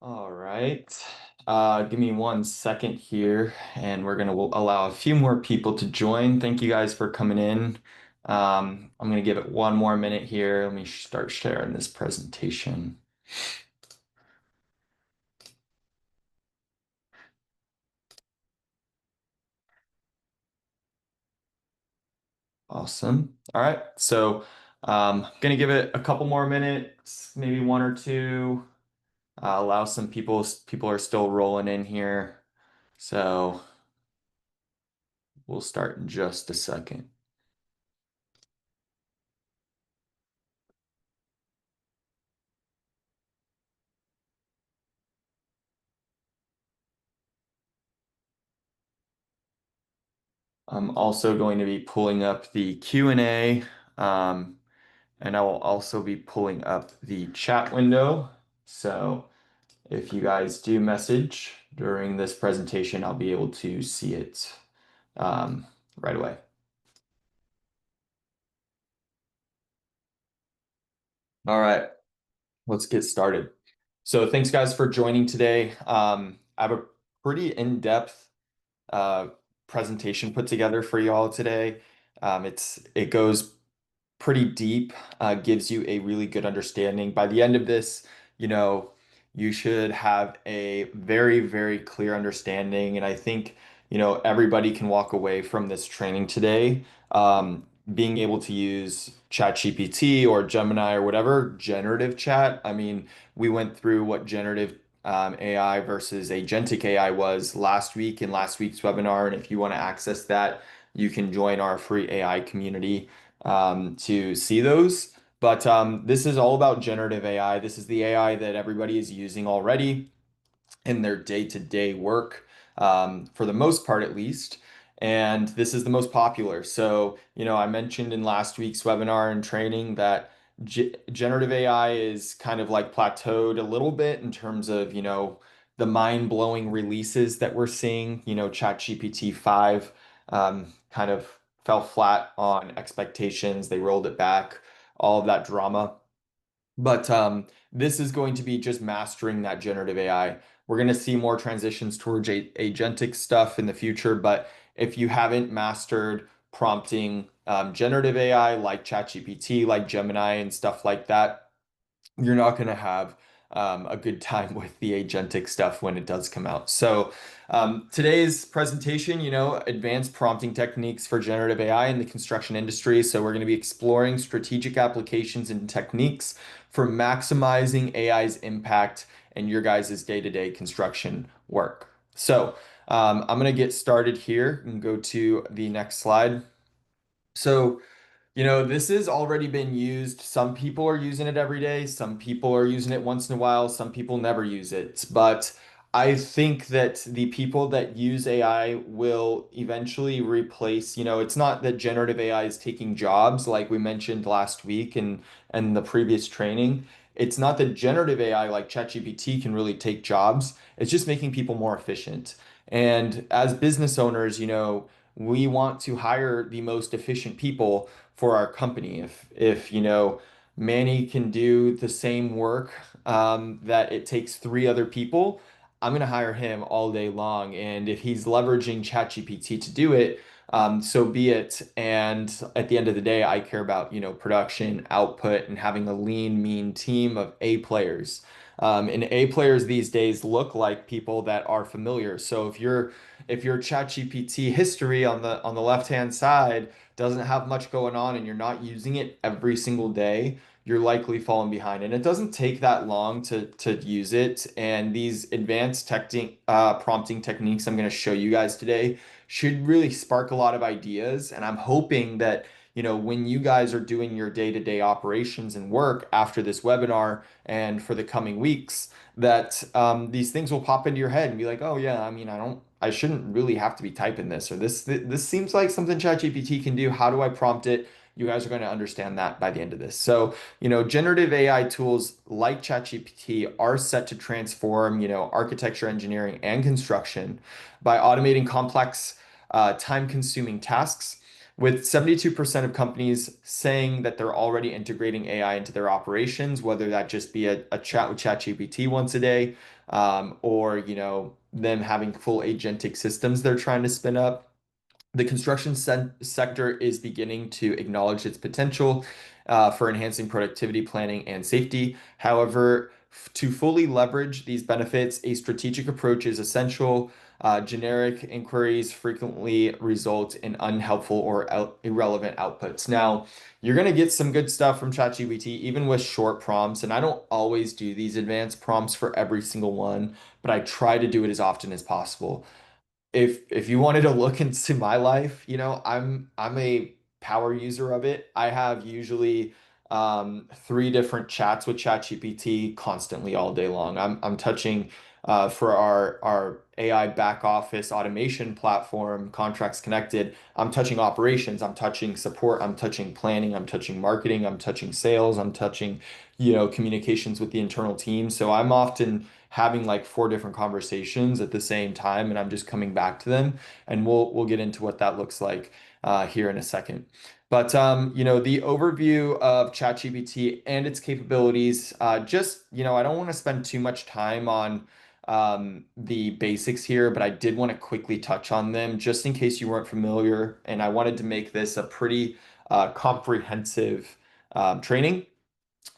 All right. Give me 1 second here, and we're gonna allow a few more people to join. Thank you guys for coming in. I'm gonna give it 1 more minute here. Let me start sharing this presentation. Awesome. All right. So, gonna give it a couple more minutes, maybe one or two. Allow some people. People are still rolling in here, so we'll start in just a second. I'm also going to be pulling up the Q&A, um, and I will also be pulling up the chat window. So if you guys do message during this presentation, I'll be able to see it right away. All right, let's get started. So thanks guys for joining today. I have a pretty in-depth uh, presentation put together for y'all today. It goes pretty deep, gives you a really good understanding. By the end of this, you know, you should have a very, very clear understanding. And I think, everybody can walk away from this training today, being able to use ChatGPT or Gemini or whatever generative chat. I mean, we went through what generative AI versus agentic AI was last week in last week's webinar. And if you want to access that, you can join our free AI community to see those. But this is all about generative AI. This is the AI that everybody is using already in their day-to-day work, for the most part at least. And this is the most popular. So, I mentioned in last week's webinar and training that generative AI is kind of like plateaued a little bit in terms of, the mind-blowing releases that we're seeing. ChatGPT 5 kind of fell flat on expectations. They rolled it back, all of that drama. But this is going to be just mastering that generative AI. We're going to see more transitions towards agentic stuff in the future. But if you haven't mastered prompting generative AI like ChatGPT, like Gemini, and stuff like that, you're not going to have a good time with the agentic stuff when it does come out. So, today's presentation, advanced prompting techniques for generative AI in the construction industry. So, we're going to be exploring strategic applications and techniques for maximizing AI's impact in your guys' day-to-day construction work. So, I'm going to get started here and go to the next slide. So, this has already been used. Some people are using it every day. Some people are using it once in a while. Some people never use it. But I think that the people that use AI will eventually replace, it's not that generative AI is taking jobs like we mentioned last week and the previous training. It's not that generative AI like ChatGPT can really take jobs. It's just making people more efficient. And as business owners, we want to hire the most efficient people for our company. If Manny can do the same work that it takes three other people, I'm gonna hire him all day long. And if he's leveraging ChatGPT to do it, so be it. And at the end of the day, I care about production, output, and having a lean, mean team of A players. And A players these days look like people that are familiar. So if your ChatGPT history on the left-hand side doesn't have much going on and you're not using it every single day, you're likely falling behind. And it doesn't take that long to use it. And these advanced prompting techniques I'm going to show you guys today should really spark a lot of ideas. And I'm hoping that, when you guys are doing your day-to-day operations and work after this webinar and for the coming weeks, that these things will pop into your head and be like, oh yeah, I mean, I shouldn't really have to be typing this, or this seems like something ChatGPT can do. How do I prompt it? You guys are going to understand that by the end of this. So, generative AI tools like ChatGPT are set to transform, architecture, engineering, and construction by automating complex, time-consuming tasks. with 72% of companies saying that they're already integrating AI into their operations, whether that just be a chat with ChatGPT once a day, or them having full agentic systems they're trying to spin up. The construction sector is beginning to acknowledge its potential for enhancing productivity, planning, and safety. However, to fully leverage these benefits, a strategic approach is essential. Generic inquiries frequently result in unhelpful or irrelevant outputs. Now, you're going to get some good stuff from ChatGPT, even with short prompts. And I don't always do these advanced prompts for every single one, but I try to do it as often as possible. If you wanted to look into my life, I'm a power user of it. I have usually three different chats with ChatGPT constantly all day long. I'm touching for our AI back office automation platform, Contracts Connected. I'm touching operations, I'm touching support, I'm touching planning, I'm touching marketing, I'm touching sales, I'm touching, communications with the internal team. So I'm often having like four different conversations at the same time, and I'm just coming back to them, and we'll get into what that looks like here in a second. But the overview of ChatGPT and its capabilities, I don't want to spend too much time on the basics here, but I did want to quickly touch on them just in case you weren't familiar, and I wanted to make this a pretty comprehensive training.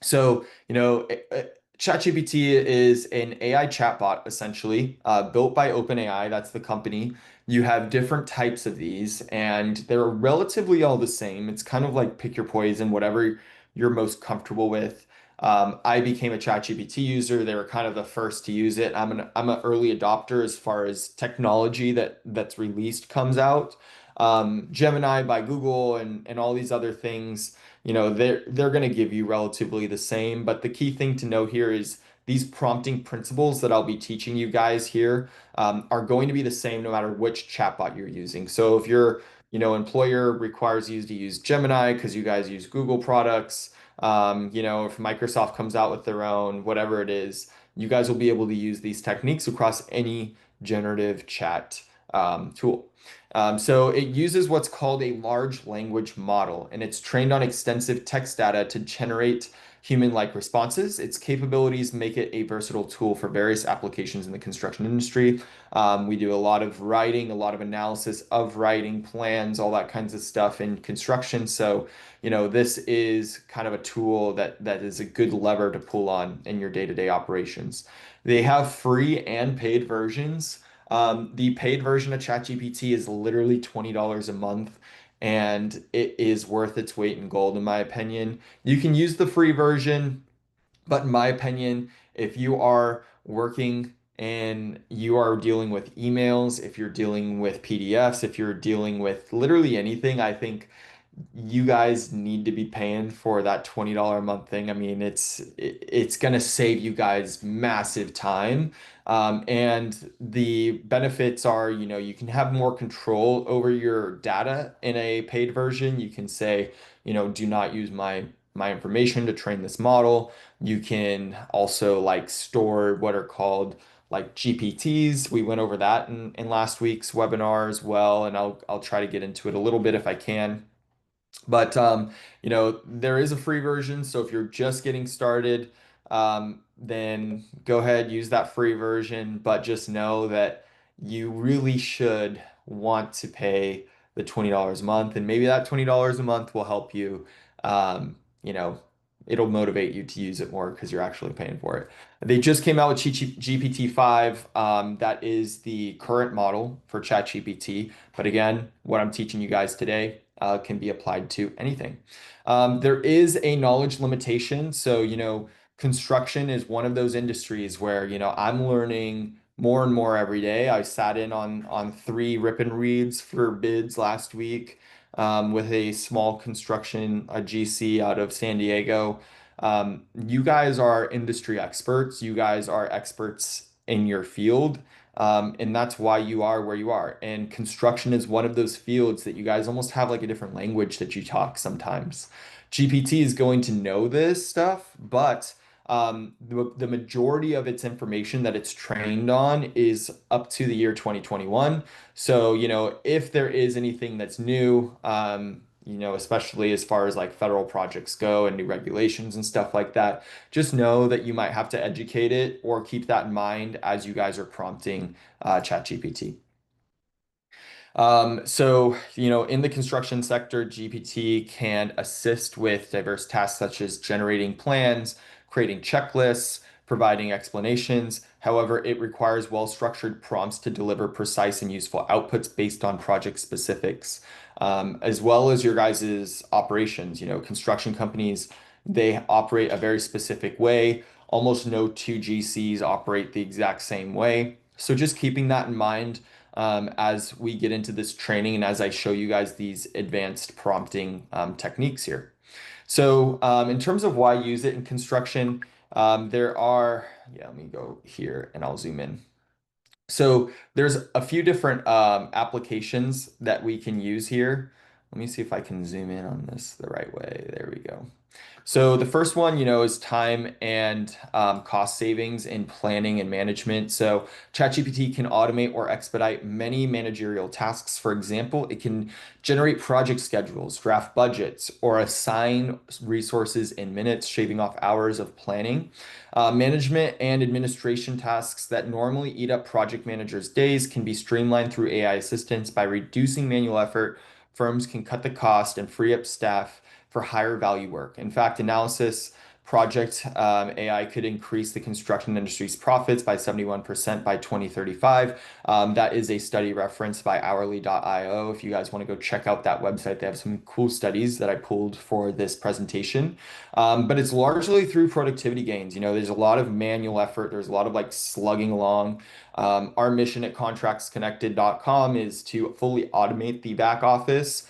So, ChatGPT is an AI chatbot essentially, built by OpenAI. That's the company. You have different types of these, and they're relatively all the same. It's kind of like pick your poison, whatever you're most comfortable with. I became a ChatGPT user. They were kind of the first to use it. I'm an early adopter as far as technology that's released comes out. Gemini by Google and all these other things, they're going to give you relatively the same. But the key thing to know here is these prompting principles that I'll be teaching you guys here are going to be the same no matter which chatbot you're using. So if your, employer requires you to use Gemini because you guys use Google products, if Microsoft comes out with their own, whatever it is, you guys will be able to use these techniques across any generative chat tool. So it uses what's called a large language model, and it's trained on extensive text data to generate human-like responses. Its capabilities make it a versatile tool for various applications in the construction industry. We do a lot of writing, a lot of analysis of writing plans, all that kinds of stuff in construction. So, this is kind of a tool that is a good lever to pull on in your day-to-day operations. They have free and paid versions. The paid version of ChatGPT is literally $20 a month, and it is worth its weight in gold, in my opinion. You can use the free version, but in my opinion, if you are working and you are dealing with emails, if you're dealing with PDFs, if you're dealing with literally anything, I think you guys need to be paying for that $20 a month thing. I mean, it's gonna save you guys massive time. And the benefits are, you can have more control over your data in a paid version. You can say, do not use my information to train this model. You can also like store what are called like GPTs. We went over that in last week's webinar as well, and I'll try to get into it a little bit if I can. But there is a free version, so if you're just getting started, then go ahead, use that free version, but just know that you really should want to pay the $20 a month, and maybe that $20 a month will help you, um, you know, it'll motivate you to use it more because you're actually paying for it. They just came out with GPT-5. That is the current model for ChatGPT. But again, what I'm teaching you guys today can be applied to anything. There is a knowledge limitation. So, construction is one of those industries where, I'm learning more and more every day. I sat in on three rip and reads for bids last week with a small construction, a GC out of San Diego. You guys are industry experts. You guys are experts in your field. And that's why you are where you are. And construction is one of those fields that you guys almost have like a different language that you talk sometimes. GPT is going to know this stuff, but the majority of its information that it's trained on is up to the year 2021. So, if there is anything that's new, especially as far as like federal projects go and new regulations and stuff like that, just know that you might have to educate it or keep that in mind as you guys are prompting ChatGPT. In the construction sector, GPT can assist with diverse tasks such as generating plans, creating checklists, providing explanations. However, it requires well-structured prompts to deliver precise and useful outputs based on project specifics, as well as your guys' operations. Construction companies, they operate a very specific way. Almost no two GCs operate the exact same way. So just keeping that in mind as we get into this training and as I show you guys these advanced prompting techniques here. So in terms of why use it in construction, let me go here and I'll zoom in. So there's a few different applications that we can use here. Let me see if I can zoom in on this the right way. There we go. So the first one, is time and cost savings in planning and management. So ChatGPT can automate or expedite many managerial tasks. For example, it can generate project schedules, draft budgets, or assign resources in minutes, shaving off hours of planning. Management and administration tasks that normally eat up project managers' days can be streamlined through AI assistance by reducing manual effort. Firms can cut the cost and free up staff for higher value work. In fact, analysis project AI could increase the construction industry's profits by 71% by 2035. That is a study referenced by hourly.io. If you guys want to go check out that website, they have some cool studies that I pulled for this presentation. But it's largely through productivity gains. There's a lot of manual effort. There's a lot of like slugging along. Our mission at contractsconnected.com is to fully automate the back office,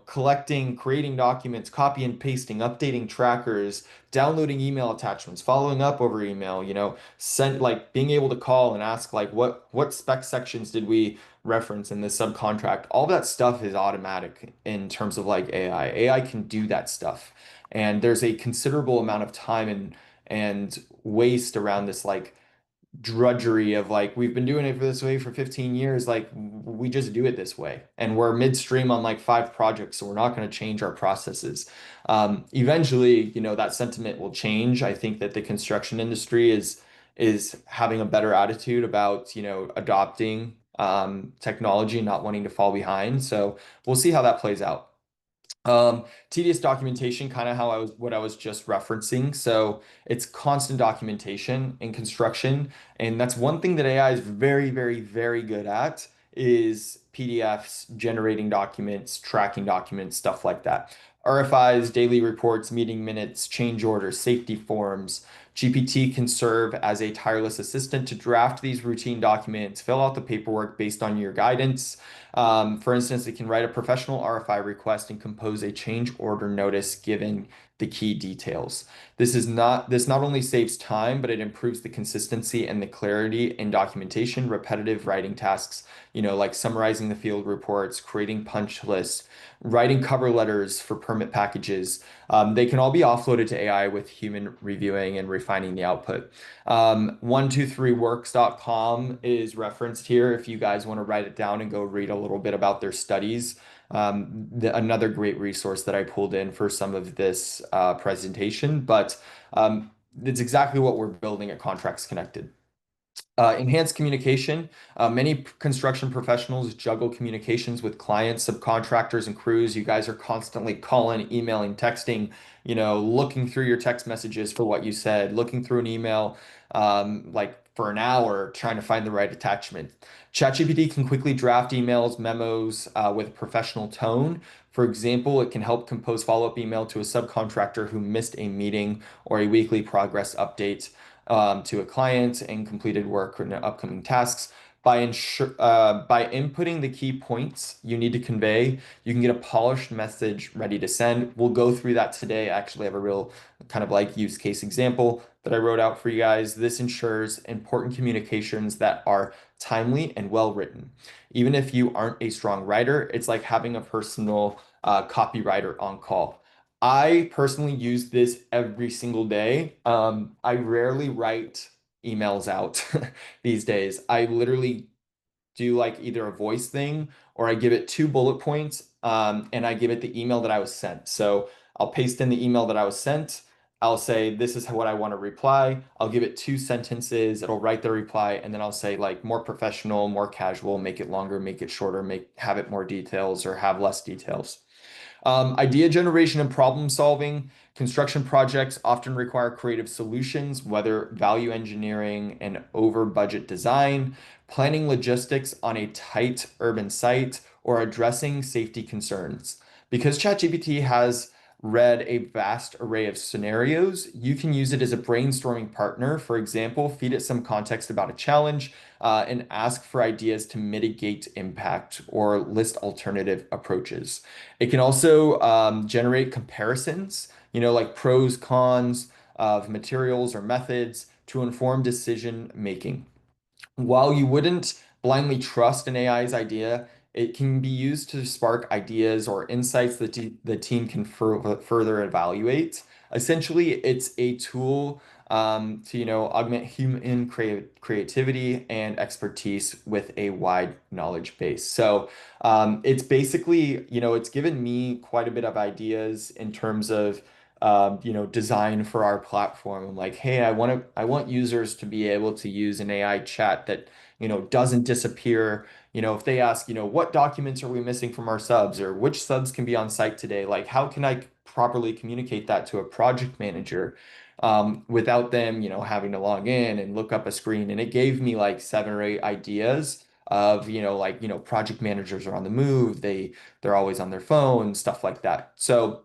collecting, creating documents, copy and pasting, updating trackers, downloading email attachments, following up over email, being able to call and ask like what spec sections did we reference in this subcontract. All that stuff is automatic in terms of like AI. AI can do that stuff. And there's a considerable amount of time and waste around this like drudgery of like we've been doing it for this way for 15 years, like we just do it this way and we're midstream on like 5 projects, so we're not going to change our processes. Eventually, that sentiment will change. I think that the construction industry is having a better attitude about adopting technology and not wanting to fall behind, so we'll see how that plays out. Tedious documentation, kind of what I was just referencing. So it's constant documentation in construction, and that's one thing that AI is very, very, very good at is PDFs, generating documents, tracking documents, stuff like that. RFIs, daily reports, meeting minutes, change orders, safety forms. GPT can serve as a tireless assistant to draft these routine documents, fill out the paperwork based on your guidance. For instance, it can write a professional RFI request and compose a change order notice given the key details. This not only saves time, but it improves the consistency and the clarity in documentation, repetitive writing tasks, like summarizing the field reports, creating punch lists, writing cover letters for permit packages. They can all be offloaded to AI with human reviewing and refining the output. 123works.com is referenced here if you guys want to write it down and go read a little bit about their studies. Another great resource that I pulled in for some of this presentation, but it's exactly what we're building at Contracts Connected. Enhanced communication. Many construction professionals juggle communications with clients, subcontractors, and crews. You guys are constantly calling, emailing, texting, looking through your text messages for what you said, looking through an email like for an hour, trying to find the right attachment. ChatGPT can quickly draft emails, memos with a professional tone. For example, it can help compose follow-up email to a subcontractor who missed a meeting or a weekly progress update to a client and completed work or upcoming tasks. By inputting the key points you need to convey, you can get a polished message ready to send. We'll go through that today. I actually have a real kind of like use case example that I wrote out for you guys. This ensures important communications that are timely and well written. Even if you aren't a strong writer, it's like having a personal copywriter on call. I personally use this every single day. I rarely write emails out these days. I literally do like either a voice thing or I give it two bullet points, and I give it the email that I was sent. So I'll paste in the email that I was sent. I'll say, this is what I want to reply. I'll give it two sentences. It'll write the reply, and then I'll say like more professional, more casual, make it longer, make it shorter, have it more details or have less details. Idea generation and problem solving. Construction projects often require creative solutions, whether value engineering and over budget design, planning logistics on a tight urban site, or addressing safety concerns. Because ChatGPT has read a vast array of scenarios, you can use it as a brainstorming partner. For example, feed it some context about a challenge, and ask for ideas to mitigate impact or list alternative approaches. It can also generate comparisons, like pros, cons of materials or methods to inform decision making. While you wouldn't blindly trust an AI's idea, it can be used to spark ideas or insights that the team can further evaluate. Essentially, it's a tool to, augment human creativity and expertise with a wide knowledge base. So it's basically, it's given me quite a bit of ideas in terms of design for our platform. I'm like, hey, I want users to be able to use an AI chat that, doesn't disappear. If they ask, what documents are we missing from our subs or which subs can be on site today? Like, how can I properly communicate that to a project manager, without them, having to log in and look up a screen? And it gave me like seven or eight ideas of, like, project managers are on the move. They're always on their phone, stuff like that. So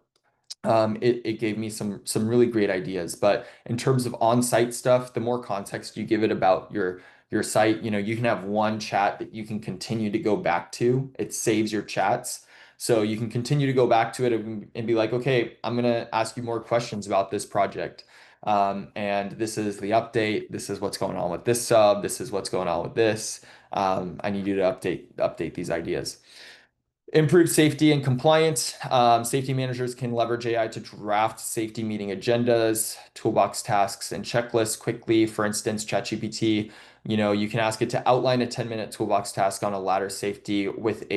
it gave me some really great ideas. But in terms of on-site stuff, the more context you give it about your site, you can have one chat that you can continue to go back to. It saves your chats. So you can continue to go back to it and be like, okay, I'm gonna ask you more questions about this project. And this is the update. This is what's going on with this sub. This is what's going on with this. I need you to update these ideas. Improve safety and compliance. Safety managers can leverage AI to draft safety meeting agendas, toolbox tasks, and checklists quickly. For instance, ChatGPT, you can ask it to outline a 10-minute toolbox task on a ladder safety with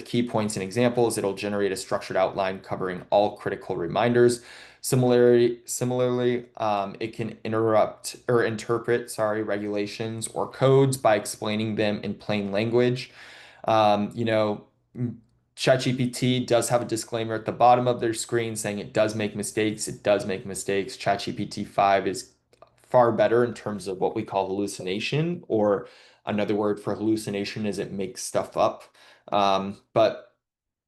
key points and examples. It'll generate a structured outline covering all critical reminders. Similarly, it can interpret, regulations or codes by explaining them in plain language. Um, you know, ChatGPT does have a disclaimer at the bottom of their screen saying it does make mistakes. It does make mistakes. ChatGPT 5 is far better in terms of what we call hallucination, or another word for hallucination is it makes stuff up. But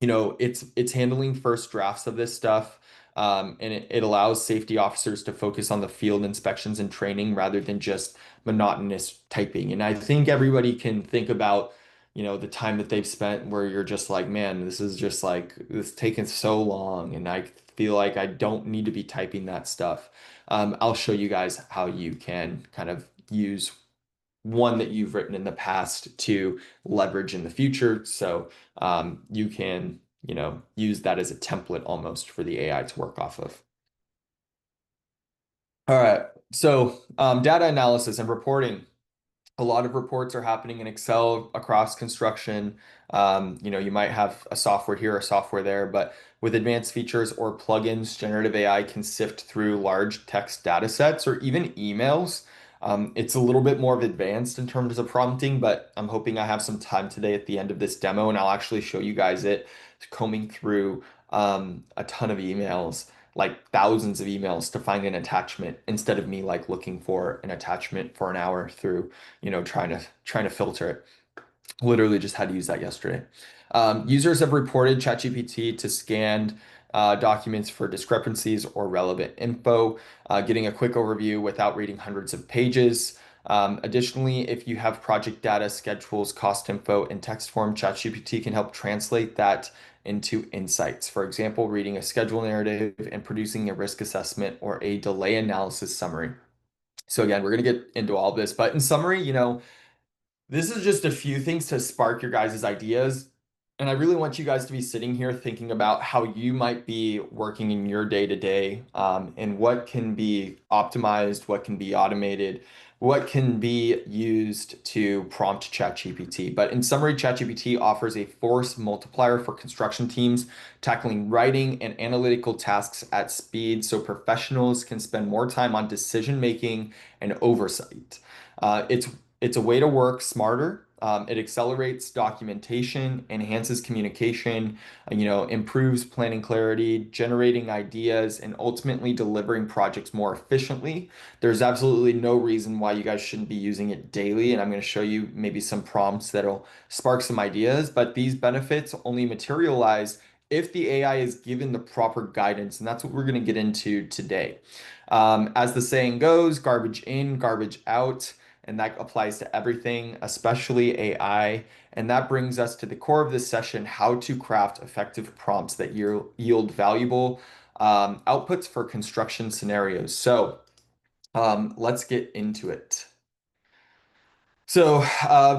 it's handling first drafts of this stuff, and it allows safety officers to focus on the field inspections and training rather than just monotonous typing. And I think everybody can think about, the time that they've spent where you're just like, man, this is just like, this taking so long, and I feel like I don't need to be typing that stuff. I'll show you guys how you can kind of use one that you've written in the past to leverage in the future. So you can, use that as a template almost for the AI to work off of. All right. So data analysis and reporting. A lot of reports are happening in Excel across construction. You might have a software here, a software there, but with advanced features or plugins, generative AI can sift through large text data sets or even emails. It's a little bit more advanced in terms of prompting, but I'm hoping I have some time today at the end of this demo, and I'll actually show you guys it combing through a ton of emails, like thousands of emails to find an attachment instead of me like looking for an attachment for an hour through, trying to filter it. Literally just had to use that yesterday. Users have reported ChatGPT to scan documents for discrepancies or relevant info, getting a quick overview without reading hundreds of pages. Additionally, if you have project data, schedules, cost info in text form, ChatGPT can help translate that into insights. For example, reading a schedule narrative and producing a risk assessment or a delay analysis summary. So again, we're going to get into all this, but in summary, this is just a few things to spark your guys' ideas. And I really want you guys to be sitting here thinking about how you might be working in your day to day, and what can be optimized, what can be automated, what can be used to prompt ChatGPT. But in summary, ChatGPT offers a force multiplier for construction teams, tackling writing and analytical tasks at speed so professionals can spend more time on decision making and oversight. It's a way to work smarter. It accelerates documentation, enhances communication, improves planning clarity, generating ideas, and ultimately delivering projects more efficiently. There's absolutely no reason why you guys shouldn't be using it daily, and I'm going to show you maybe some prompts that'll spark some ideas, but these benefits only materialize if the AI is given the proper guidance, and that's what we're going to get into today. As the saying goes, garbage in, garbage out. And that applies to everything, especially AI. And that brings us to the core of this session, how to craft effective prompts that yield valuable outputs for construction scenarios. So let's get into it. So,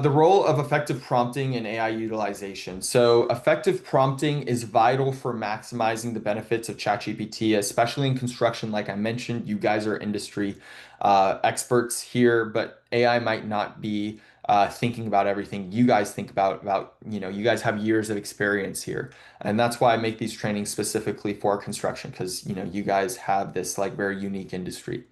the role of effective prompting and AI utilization. So, effective prompting is vital for maximizing the benefits of ChatGPT, especially in construction. Like I mentioned, you guys are industry experts here, but AI might not be thinking about everything you guys think about, you guys have years of experience here. And that's why I make these trainings specifically for construction, because, you guys have this like very unique industry.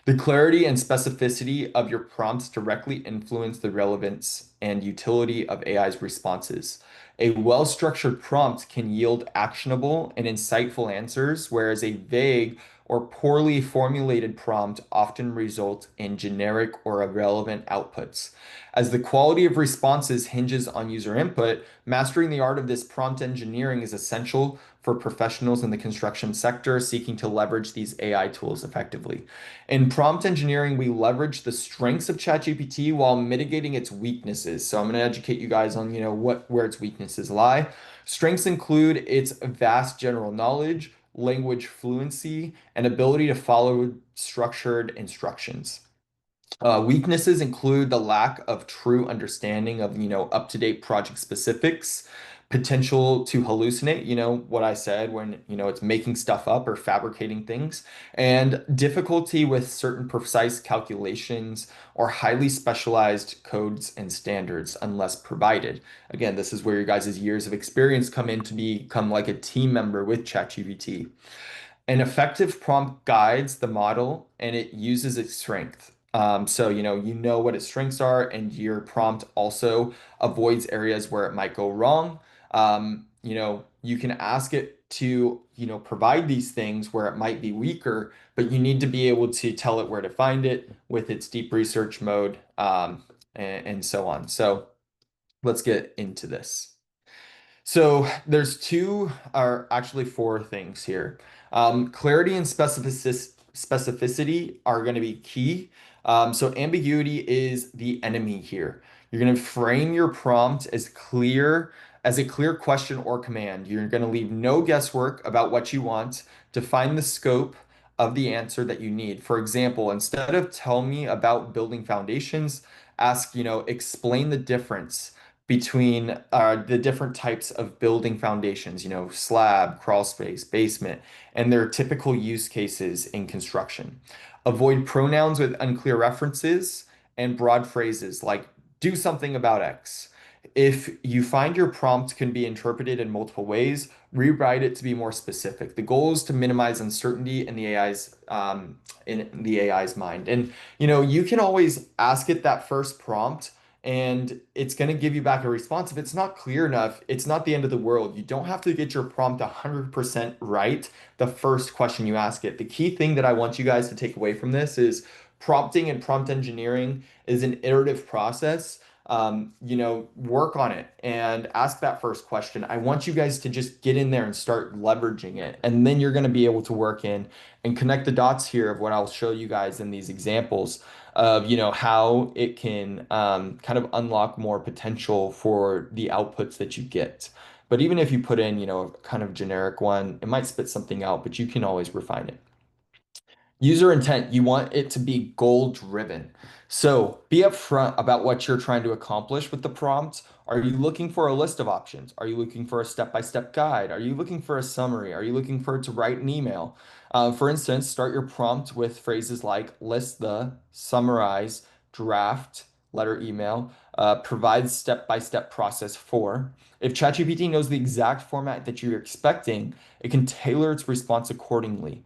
The clarity and specificity of your prompts directly influence the relevance and utility of AI's responses. A well-structured prompt can yield actionable and insightful answers, whereas a vague or poorly formulated prompt often results in generic or irrelevant outputs. As the quality of responses hinges on user input, mastering the art of this prompt engineering is essential for professionals in the construction sector seeking to leverage these AI tools effectively. In prompt engineering, we leverage the strengths of ChatGPT while mitigating its weaknesses. So I'm going to educate you guys on, where its weaknesses lie. Strengths include its vast general knowledge, language fluency, and ability to follow structured instructions. Weaknesses include the lack of true understanding of, up-to-date project specifics, potential to hallucinate, what I said when, it's making stuff up or fabricating things, and difficulty with certain precise calculations or highly specialized codes and standards unless provided. Again, this is where your guys' years of experience come in to become like a team member with ChatGPT. An effective prompt guides the model and it uses its strength. So, you know what its strengths are, and your prompt also avoids areas where it might go wrong. You can ask it to, provide these things where it might be weaker, but you need to be able to tell it where to find it with its deep research mode, and so on. So let's get into this. So there's two, or actually four things here. Clarity and specificity are going to be key. So ambiguity is the enemy here. You're going to frame your prompt as a clear question or command. You're going to leave no guesswork about what you want. Define the scope of the answer that you need. For example, instead of tell me about building foundations, ask, explain the difference between the different types of building foundations, slab, crawl space, basement, and their typical use cases in construction. Avoid pronouns with unclear references and broad phrases like do something about X. If you find your prompt can be interpreted in multiple ways, rewrite it to be more specific. The goal is to minimize uncertainty in the AI's mind. And you can always ask it that first prompt and it's going to give you back a response. If it's not clear enough, it's not the end of the world. You don't have to get your prompt 100% right the first question you ask it. The key thing that I want you guys to take away from this is prompting and prompt engineering is an iterative process. Work on it and ask that first question. I want you guys to just get in there and start leveraging it. And then you're going to be able to work in and connect the dots here of what I'll show you guys in these examples of, how it can kind of unlock more potential for the outputs that you get. But even if you put in, a kind of generic one, it might spit something out, but you can always refine it. User intent, you want it to be goal driven. So be upfront about what you're trying to accomplish with the prompt. Are you looking for a list of options? Are you looking for a step-by-step guide? Are you looking for a summary? Are you looking for it to write an email? For instance, start your prompt with phrases like list the, summarize, draft, letter email, provide step-by-step process for. If ChatGPT knows the exact format that you're expecting, it can tailor its response accordingly.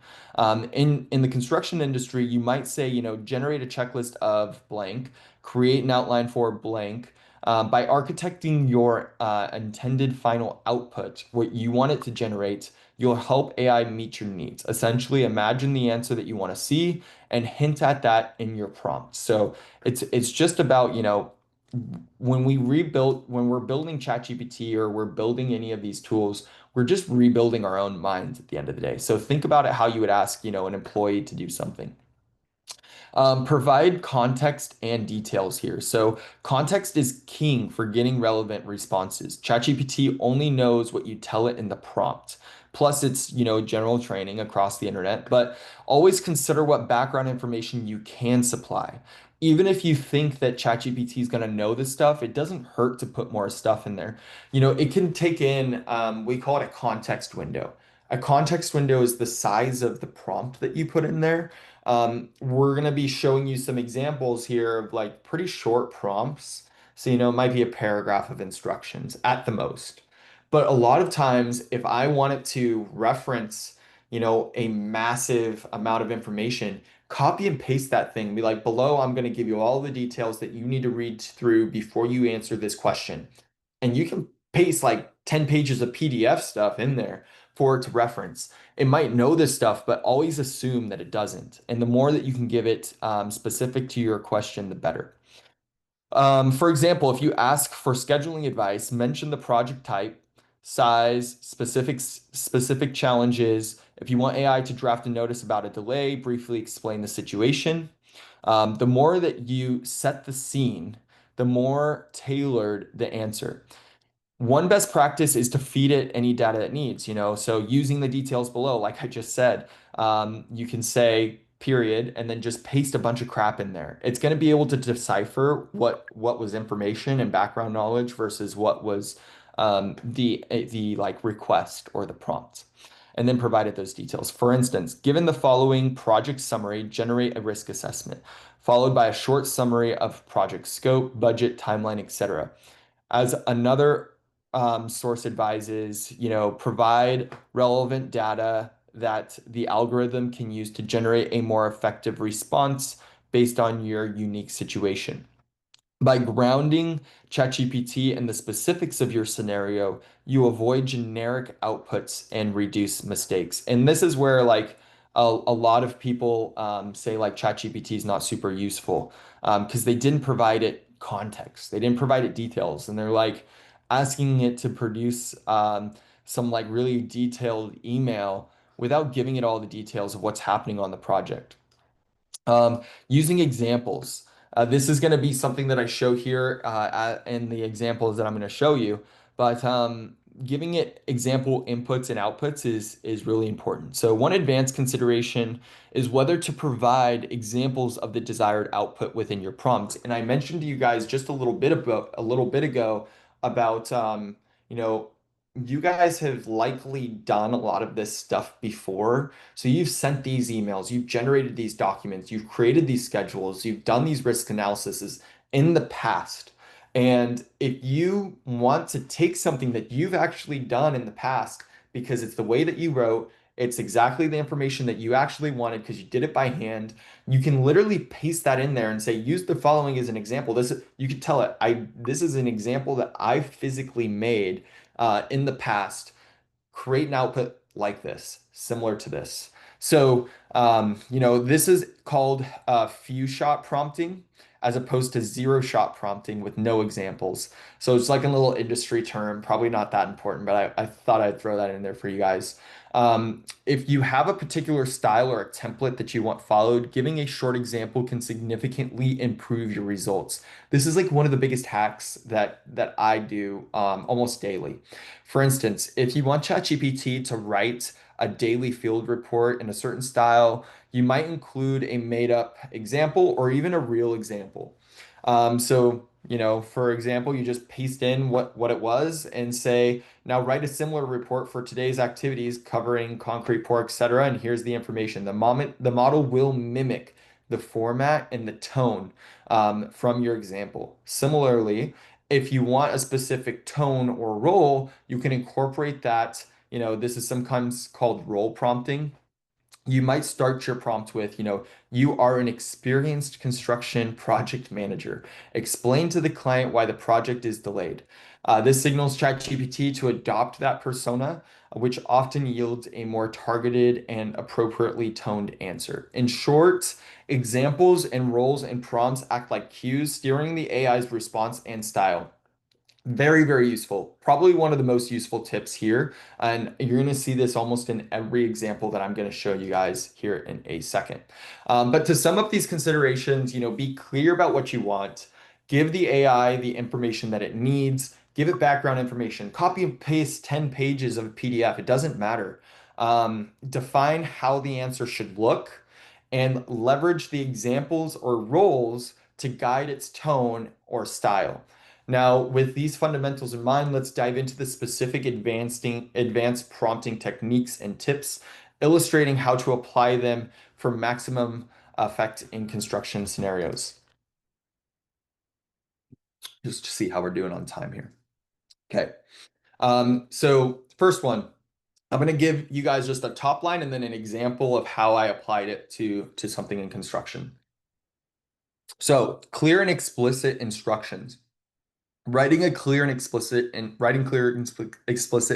In the construction industry, you might say, generate a checklist of blank, create an outline for blank. By architecting your intended final output, what you want it to generate, you'll help AI meet your needs. Essentially, imagine the answer that you want to see and hint at that in your prompt. So it's just about, when we're building ChatGPT or we're building any of these tools, we're just rebuilding our own minds at the end of the day. So think about it how you would ask, an employee to do something. Provide context and details here. So context is king for getting relevant responses. ChatGPT only knows what you tell it in the prompt. Plus, it's, general training across the internet, but always consider what background information you can supply. Even if you think that ChatGPT is going to know this stuff, it doesn't hurt to put more stuff in there. It can take in, we call it a context window. A context window is the size of the prompt that you put in there. We're going to be showing you some examples here of like pretty short prompts. So, it might be a paragraph of instructions at the most. But a lot of times, if I wanted to reference, a massive amount of information, copy and paste that thing. Be like, below, I'm going to give you all the details that you need to read through before you answer this question. And you can paste like 10 pages of PDF stuff in there for it to reference. It might know this stuff, but always assume that it doesn't. And the more that you can give it specific to your question, the better. For example, if you ask for scheduling advice, mention the project type, size, specific challenges. If you want AI to draft a notice about a delay, briefly explain the situation. The more that you set the scene, the more tailored the answer. One best practice is to feed it any data it needs, so using the details below, like I just said, you can say period and then just paste a bunch of crap in there. It's going to be able to decipher what was information and background knowledge versus what was the like request or the prompt, and then provided those details. For instance, given the following project summary, generate a risk assessment, followed by a short summary of project scope, budget, timeline, etc. As another source advises, provide relevant data that the algorithm can use to generate a more effective response based on your unique situation. By grounding ChatGPT in the specifics of your scenario, you avoid generic outputs and reduce mistakes. And this is where like a lot of people say like ChatGPT is not super useful because they didn't provide it context. They didn't provide it details. And they're like asking it to produce some like really detailed email without giving it all the details of what's happening on the project. Using examples. This is going to be something that I show here in the examples that I'm going to show you, but giving it example inputs and outputs is really important. So one advanced consideration is whether to provide examples of the desired output within your prompt. And I mentioned to you guys just a little bit ago about you know, you guys have likely done a lot of this stuff before. So you've sent these emails, you've generated these documents, you've created these schedules, you've done these risk analyses in the past. And if you want to take something that you've actually done in the past, because it's the way that you wrote, it's exactly the information that you actually wanted because you did it by hand, you can literally paste that in there and say, use the following as an example. You could tell it, this is an example that I physically made in the past. Create an output like this, similar to this. So, this is called few shot prompting as opposed to zero shot prompting with no examples. So it's like a little industry term, probably not that important, but I thought I'd throw that in there for you guys. If you have a particular style or a template that you want followed, giving a short example can significantly improve your results. This is like one of the biggest hacks that I do almost daily. For instance, if you want ChatGPT to write a daily field report in a certain style. You might include a made up example or even a real example. For example, you just paste in what it was and say, now write a similar report for today's activities covering concrete pour, etc. And here's the information. The model will mimic the format and the tone from your example. Similarly, if you want a specific tone or role, you can incorporate that. This is sometimes called role prompting. You might start your prompt with, you are an experienced construction project manager. Explain to the client why the project is delayed. This signals ChatGPT to adopt that persona, which often yields a more targeted and appropriately toned answer. In short, examples and roles and prompts act like cues, steering the AI's response and style. Very, very useful. Probably one of the most useful tips here. And you're going to see this almost in every example that I'm going to show you guys here in a second. But to sum up these considerations, be clear about what you want. Give the AI the information that it needs. Give it background information. Copy and paste 10 pages of a PDF. It doesn't matter. Define how the answer should look and leverage the examples or roles to guide its tone or style. Now, with these fundamentals in mind, let's dive into the specific advanced prompting techniques and tips, illustrating how to apply them for maximum effect in construction scenarios. Just to see how we're doing on time here. Okay. So first one, I'm going to give you guys just a top line and then an example of how I applied it to something in construction. So clear and explicit instructions. Writing clear and explicit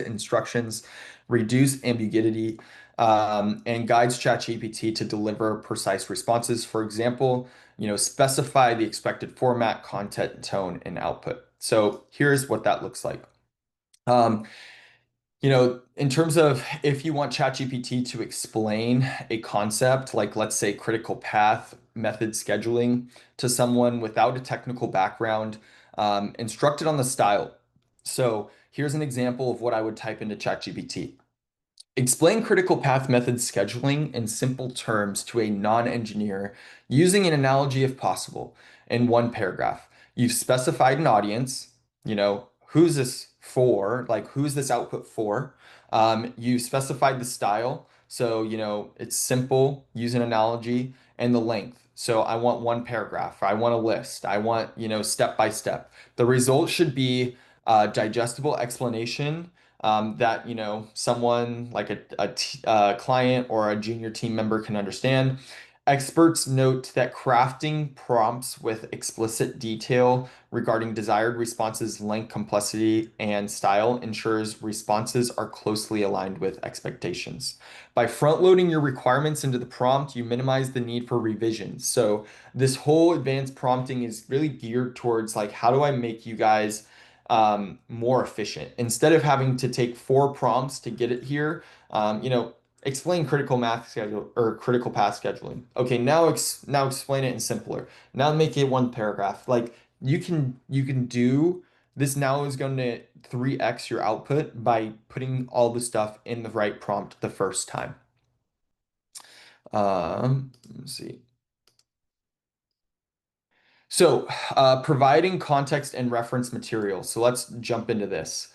instructions reduce ambiguity and guides ChatGPT to deliver precise responses. For example, specify the expected format, content, tone, and output. So here's what that looks like. In terms of if you want ChatGPT to explain a concept, like let's say critical path method scheduling to someone without a technical background, instruct it on the style. So here's an example of what I would type into ChatGPT. Explain critical path method scheduling in simple terms to a non-engineer using an analogy if possible in one paragraph. You've specified an audience, who's this for, like who's this output for? You specified the style. So, it's simple, use an analogy, and the length. So I want one paragraph, I want a list, I want, step by step. The result should be a digestible explanation that someone like a client or a junior team member can understand. Experts note that crafting prompts with explicit detail regarding desired responses, length, complexity, and style ensures responses are closely aligned with expectations. By front-loading your requirements into the prompt, you minimize the need for revisions. So this whole advanced prompting is really geared towards like, how do I make you guys more efficient. Instead of having to take 4 prompts to get it here, explain critical math schedule or critical path scheduling. Okay, now explain it in simpler. Now make it one paragraph. Like you can do this now is going to 3x your output by putting all the stuff in the right prompt the first time. Let's see. So, providing context and reference material. So let's jump into this.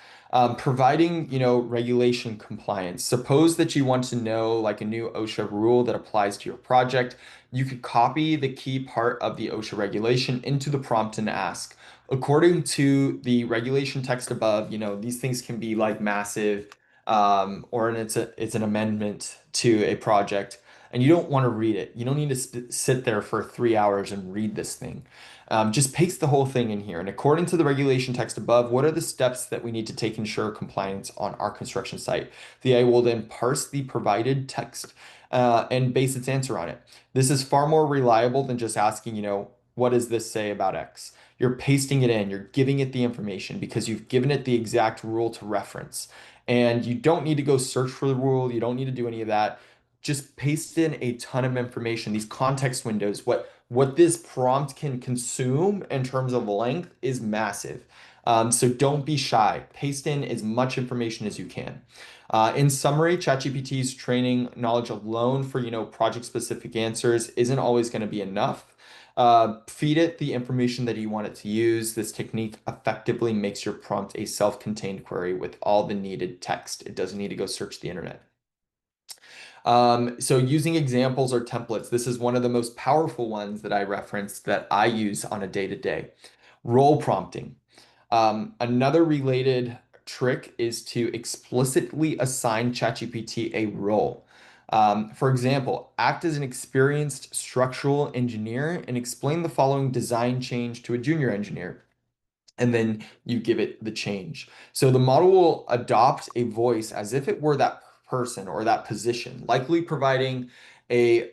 Providing, regulation compliance. Suppose that you want to know like a new OSHA rule that applies to your project. You could copy the key part of the OSHA regulation into the prompt and ask, according to the regulation text above, these things can be like massive, or it's an amendment to a project and you don't want to read it. You don't need to sit there for 3 hours and read this thing. Just paste the whole thing in here. And according to the regulation text above, what are the steps that we need to take to ensure compliance on our construction site? The AI will then parse the provided text and base its answer on it. This is far more reliable than just asking, what does this say about X? You're pasting it in, you're giving it the information because you've given it the exact rule to reference. And you don't need to go search for the rule. You don't need to do any of that. Just paste in a ton of information. These context windows, what this prompt can consume in terms of length is massive. So don't be shy. Paste in as much information as you can. In summary, ChatGPT's training knowledge alone for, project-specific answers isn't always going to be enough. Feed it the information that you want it to use. This technique effectively makes your prompt a self-contained query with all the needed text. It doesn't need to go search the internet. So using examples or templates, this is one of the most powerful ones that I referenced that I use on a day-to-day. Role prompting. Another related trick is to explicitly assign ChatGPT a role. For example, act as an experienced structural engineer and explain the following design change to a junior engineer, and then you give it the change. So the model will adopt a voice as if it were that person or that position, likely providing a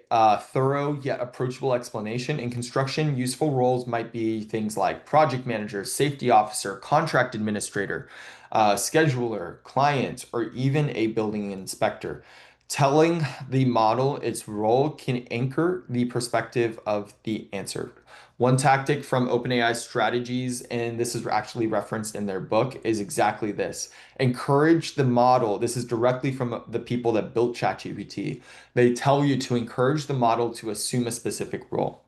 thorough yet approachable explanation. In construction, useful roles might be things like project manager, safety officer, contract administrator, scheduler, client, or even a building inspector. Telling the model its role can anchor the perspective of the answer. One tactic from OpenAI's strategies, and this is actually referenced in their book, is exactly this. Encourage the model. This is directly from the people that built ChatGPT. They tell you to encourage the model to assume a specific role.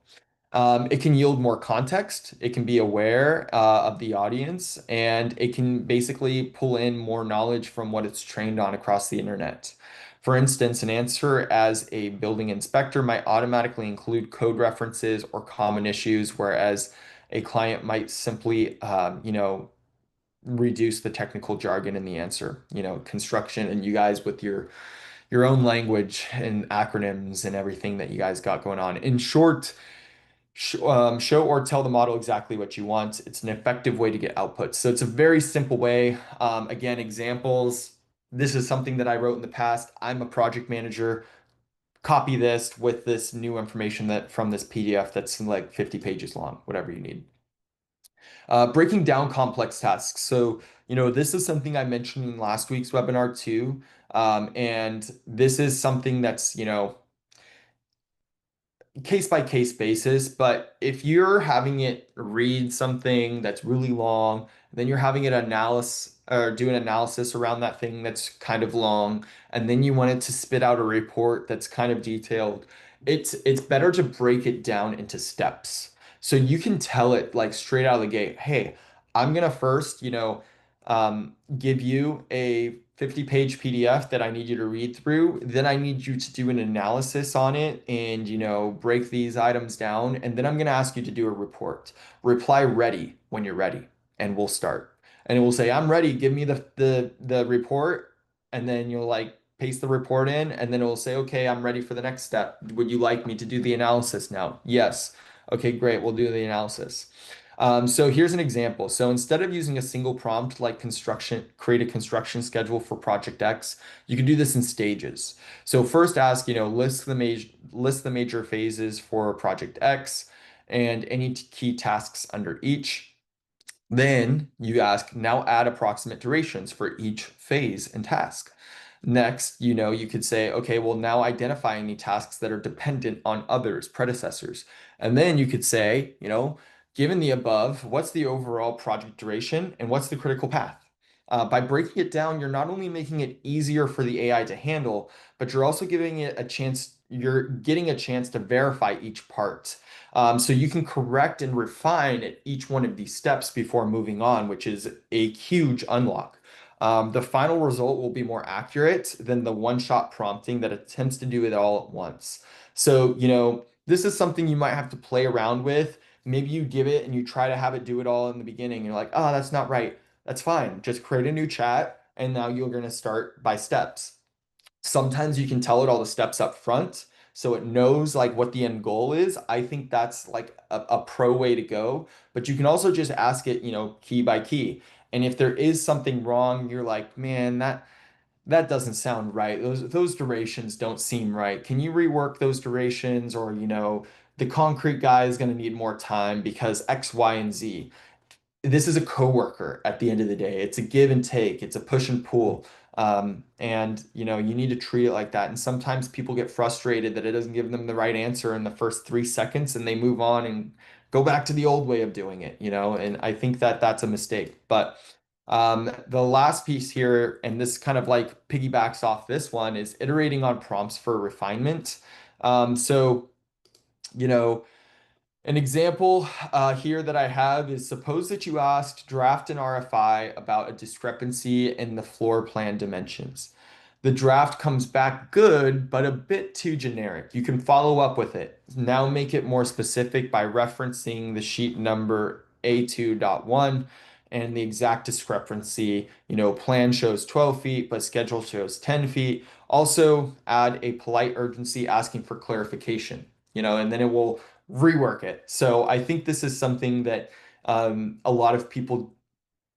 It can yield more context. It can be aware of the audience, and it can basically pull in more knowledge from what it's trained on across the internet. For instance, an answer as a building inspector might automatically include code references or common issues, whereas a client might simply, reduce the technical jargon in the answer. Construction, and you guys with your own language and acronyms and everything that you guys got going on. In short, show or tell the model exactly what you want. It's an effective way to get outputs. So it's a very simple way. Again, examples. This is something that I wrote in the past. I'm a project manager. Copy this with this new information that from this PDF that's like 50 pages long, whatever you need. Breaking down complex tasks. So, this is something I mentioned in last week's webinar too. And this is something that's, case by case basis, but if you're having it read something that's really long, then you're having it analysis or do an analysis around that thing that's kind of long, and then you want it to spit out a report that's kind of detailed, it's better to break it down into steps. So you can tell it like straight out of the gate, hey, I'm gonna first, give you a 50-page PDF that I need you to read through. Then I need you to do an analysis on it and, break these items down. And then I'm going to ask you to do a report. Reply ready when you're ready, and we'll start. And it will say, I'm ready. Give me the report. And then you'll like paste the report in, and then it will say, okay, I'm ready for the next step. Would you like me to do the analysis now? Yes. Okay, great. We'll do the analysis. So here's an example. So instead of using a single prompt like create a construction schedule for project X, you can do this in stages. So first ask, list the major phases for project X and any key tasks under each. Then you ask, now add approximate durations for each phase and task. Next, you could say, okay, well, now identify any tasks that are dependent on others, predecessors. And then you could say, given the above, what's the overall project duration and what's the critical path? By breaking it down, you're not only making it easier for the AI to handle, but you're also giving it a chance, you're getting a chance to verify each part. So you can correct and refine at each one of these steps before moving on, which is a huge unlock. The final result will be more accurate than the one-shot prompting that attempts to do it all at once. So, this is something you might have to play around with. Maybe you give it and you try to have it do it all in the beginning. You're like, oh, that's not right. That's fine. Just create a new chat, and now you're going to start by steps. Sometimes you can tell it all the steps up front, so it knows like what the end goal is. I think that's like a pro way to go. But you can also just ask it, key by key. And if there is something wrong, you're like, man, that doesn't sound right. Those durations don't seem right. Can you rework those durations? Or, the concrete guy is going to need more time because X, Y, and Z. This is a coworker at the end of the day. It's a give and take. It's a push and pull. And you need to treat it like that. And sometimes people get frustrated that it doesn't give them the right answer in the first 3 seconds, and they move on and go back to the old way of doing it, and I think that that's a mistake. But The last piece here, and this kind of like piggybacks off this one, is iterating on prompts for refinement. So, you know, an example here that I have is suppose that you asked draft an RFI about a discrepancy in the floor plan dimensions. The draft comes back good, but a bit too generic. You can follow up with it. Now make it more specific by referencing the sheet number A2.1 and the exact discrepancy. Plan shows 12 feet, but schedule shows 10 feet. Also add a polite urgency asking for clarification, and then it will rework it. So I think this is something that a lot of people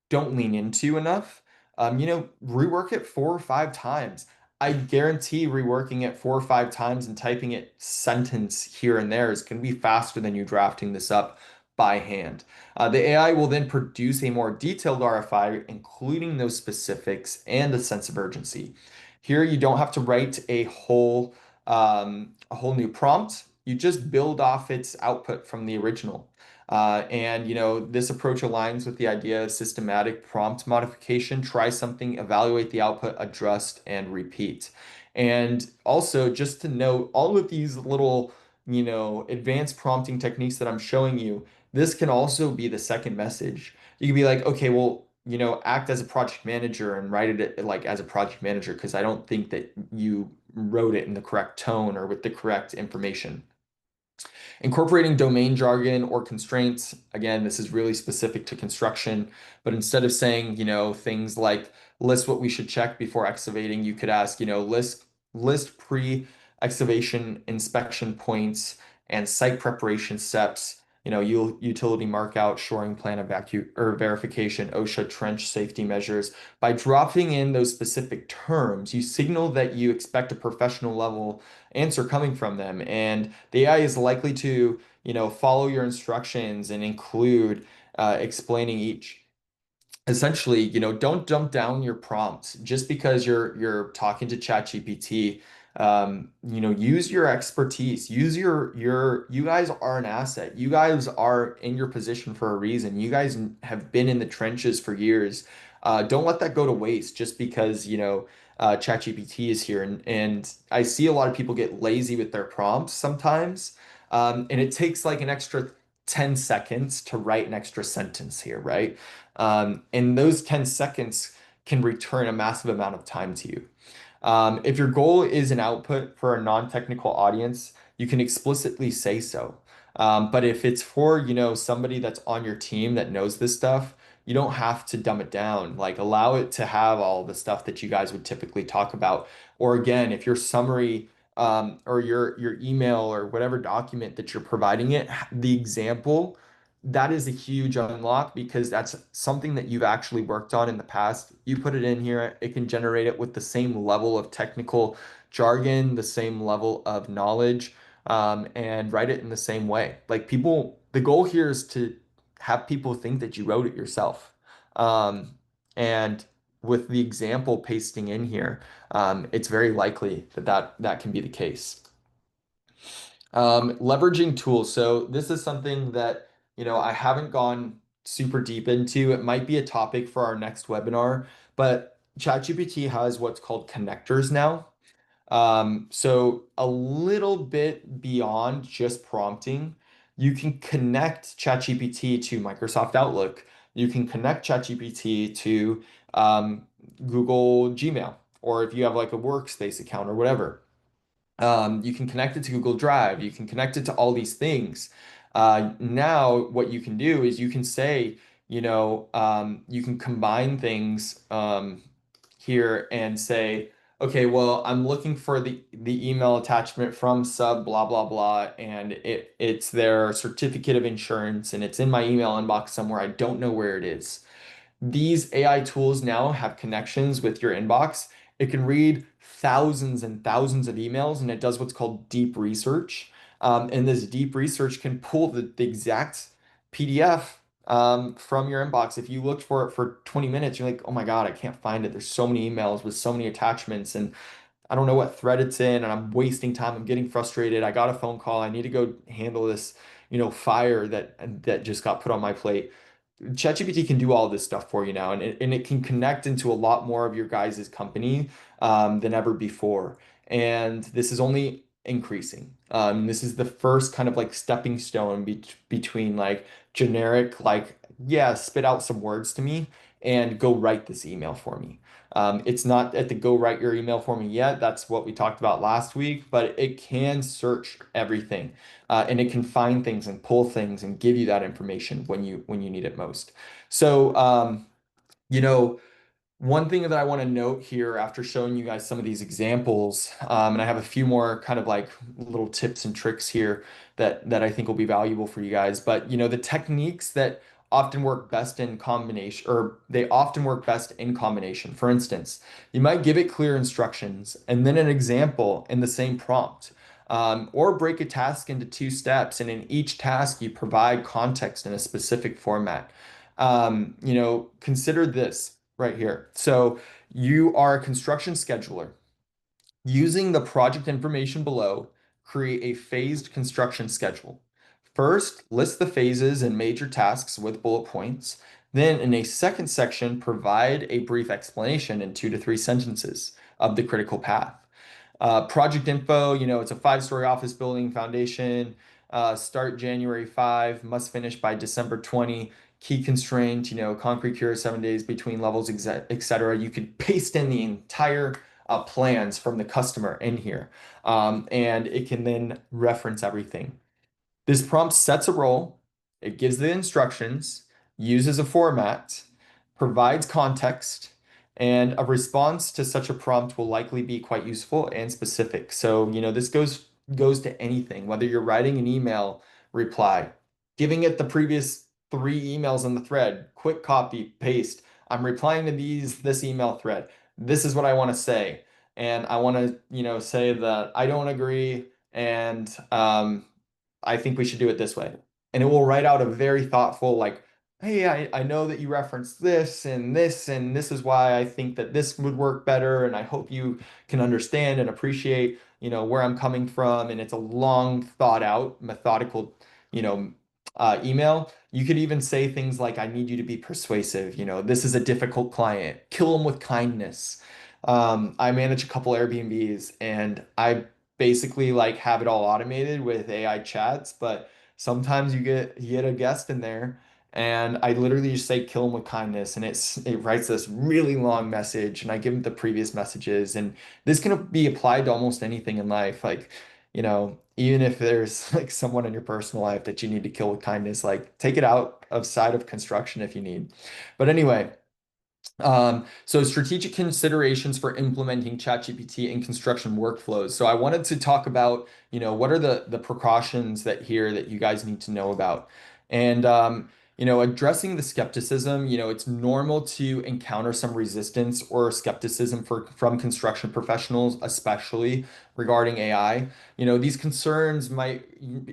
don't lean into enough. Rework it 4 or 5 times. I guarantee reworking it 4 or 5 times and typing it sentence here and there is going to be faster than you drafting this up by hand. The AI will then produce a more detailed RFI, including those specifics and a sense of urgency. Here, you don't have to write a whole new prompt. You just build off its output from the original. And this approach aligns with the idea of systematic prompt modification. Try something, evaluate the output, adjust, and repeat. And also, just to note, all of these little, advanced prompting techniques that I'm showing you, this can also be the second message. You can be like, okay, well, act as a project manager and write it like as a project manager because I don't think that you wrote it in the correct tone or with the correct information. Incorporating domain jargon or constraints, again, this is really specific to construction, but instead of saying, things like list what we should check before excavating, you could ask, list pre-excavation inspection points and site preparation steps. You'll utility markout, shoring plan evacu or verification, OSHA trench safety measures. By dropping in those specific terms, you signal that you expect a professional level answer coming from them. And the AI is likely to, follow your instructions and include explaining each. Essentially, don't dump down your prompts just because you're talking to ChatGPT. Use your expertise. Use you guys are an asset. You guys are in your position for a reason. You guys have been in the trenches for years. Don't let that go to waste just because, ChatGPT is here. And I see a lot of people get lazy with their prompts sometimes. And it takes like an extra 10 seconds to write an extra sentence here, right? And those 10 seconds can return a massive amount of time to you. If your goal is an output for a non-technical audience, you can explicitly say so. But if it's for, somebody that's on your team that knows this stuff, you don't have to dumb it down. Like allow it to have all the stuff that you guys would typically talk about. Or again, if your summary or your email or whatever document that you're providing it, the example, that is a huge unlock because that's something that you've actually worked on in the past. You put it in here, it can generate it with the same level of technical jargon, the same level of knowledge, and write it in the same way. Like the goal here is to have people think that you wrote it yourself. And with the example pasting in here, it's very likely that can be the case. Leveraging tools. So this is something that, I haven't gone super deep into. It might be a topic for our next webinar, but ChatGPT has what's called connectors now. So a little bit beyond just prompting, you can connect ChatGPT to Microsoft Outlook. You can connect ChatGPT to Google Gmail, or if you have like a workspace account or whatever. You can connect it to Google Drive. You can connect it to all these things. Now, what you can do is you can say, you can combine things here and say, okay, well, I'm looking for the email attachment from sub blah blah blah, and it's their certificate of insurance, and it's in my email inbox somewhere. I don't know where it is. These AI tools now have connections with your inbox. It can read thousands and thousands of emails, and it does what's called deep research. And this deep research can pull the exact PDF from your inbox. If you looked for it for 20 minutes, you're like, oh my God, I can't find it. There's so many emails with so many attachments, and I don't know what thread it's in, and I'm wasting time. I'm getting frustrated. I got a phone call. I need to go handle this, fire that just got put on my plate. ChatGPT can do all this stuff for you now, and it can connect into a lot more of your guys' company than ever before. And this is only increasing. This is the first kind of like stepping stone between like generic, like, yeah, spit out some words to me and go write this email for me. It's not at the go write your email for me yet. That's what we talked about last week, but it can search everything, and it can find things and pull things and give you that information when you need it most. So, you know, one thing that I want to note here after showing you guys some of these examples, and I have a few more kind of like little tips and tricks here that I think will be valuable for you guys. But the techniques that often work best in combination, or they often work best in combination. For instance, you might give it clear instructions and then an example in the same prompt. Or break a task into two steps, and in each task, you provide context in a specific format. Consider this right here. So you are a construction scheduler. Using the project information below, create a phased construction schedule. First, list the phases and major tasks with bullet points. Then, in a second section, provide a brief explanation in 2 to 3 sentences of the critical path. Project info, it's a 5-story office building foundation. Start January 5, must finish by December 20. Key constraint, concrete cure 7 days between levels, etc. You could paste in the entire plans from the customer in here, and it can then reference everything. This prompt sets a role, it gives the instructions, uses a format, provides context, and a response to such a prompt will likely be quite useful and specific. So, this goes to anything, whether you're writing an email reply, giving it the previous 3 emails in the thread, quick copy, paste. I'm replying to this email thread. This is what I want to say. And I want to, say that I don't agree, and I think we should do it this way. And it will write out a very thoughtful, like, hey, I know that you referenced this and this is why I think that this would work better. And I hope you can understand and appreciate, where I'm coming from. And it's a long, thought out, methodical, email. You could even say things like, I need you to be persuasive. This is a difficult client. Kill them with kindness. I manage a couple Airbnbs, and I basically like have it all automated with AI chats, but sometimes you get a guest in there, and I literally just say kill them with kindness, and it writes this really long message, and I give them the previous messages. And this can be applied to almost anything in life, like, even if there's like someone in your personal life that you need to kill with kindness, like take it out of side of construction if you need. But anyway, so strategic considerations for implementing ChatGPT in construction workflows. So I wanted to talk about, what are the precautions that you guys need to know about. And addressing the skepticism, it's normal to encounter some resistance or skepticism from construction professionals, especially regarding AI. These concerns might